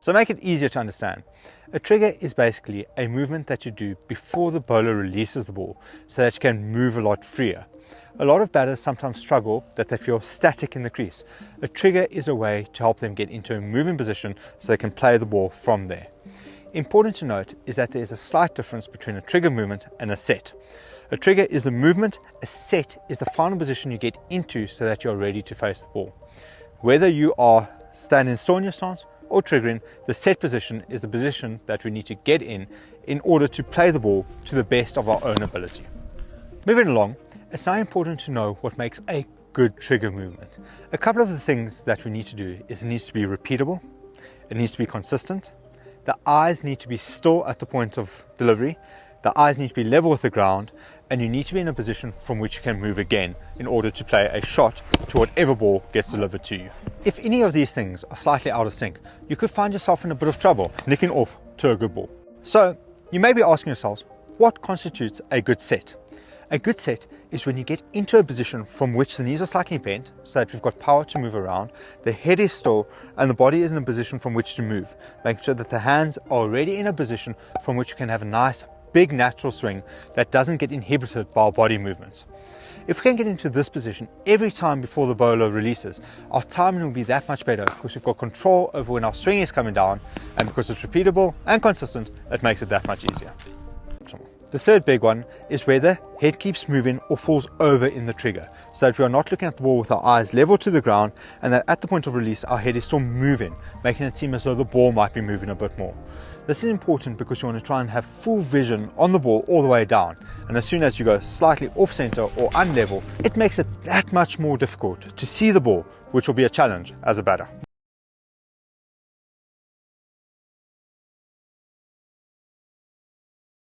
So make it easier to understand. A trigger is basically a movement that you do before the bowler releases the ball so that you can move a lot freer. A lot of batters sometimes struggle that they feel static in the crease. A trigger is a way to help them get into a moving position so they can play the ball from there. Important to note is that there is a slight difference between a trigger movement and a set. A trigger is the movement, a set is the final position you get into so that you're ready to face the ball. Whether you are standing still in your stance or triggering, the set position is the position that we need to get in order to play the ball to the best of our own ability. Moving along, it's now important to know what makes a good trigger movement. A couple of the things that we need to do is it needs to be repeatable, it needs to be consistent, the eyes need to be still at the point of delivery, the eyes need to be level with the ground, and you need to be in a position from which you can move again in order to play a shot to whatever ball gets delivered to you. If any of these things are slightly out of sync, you could find yourself in a bit of trouble nicking off to a good ball. So you may be asking yourselves, what constitutes a good set? A good set is when you get into a position from which the knees are slightly bent so that we've got power to move around, the head is still, and the body is in a position from which to move, making sure that the hands are already in a position from which you can have a nice big natural swing that doesn't get inhibited by our body movements. If we can get into this position every time before the bowler releases, our timing will be that much better because we've got control over when our swing is coming down, and because it's repeatable and consistent, it makes it that much easier. The third big one is where the head keeps moving or falls over in the trigger, so that we are not looking at the ball with our eyes level to the ground, and that at the point of release our head is still moving, making it seem as though the ball might be moving a bit more. This is important because you want to try and have full vision on the ball all the way down, and as soon as you go slightly off center or unlevel, it makes it that much more difficult to see the ball, which will be a challenge as a batter.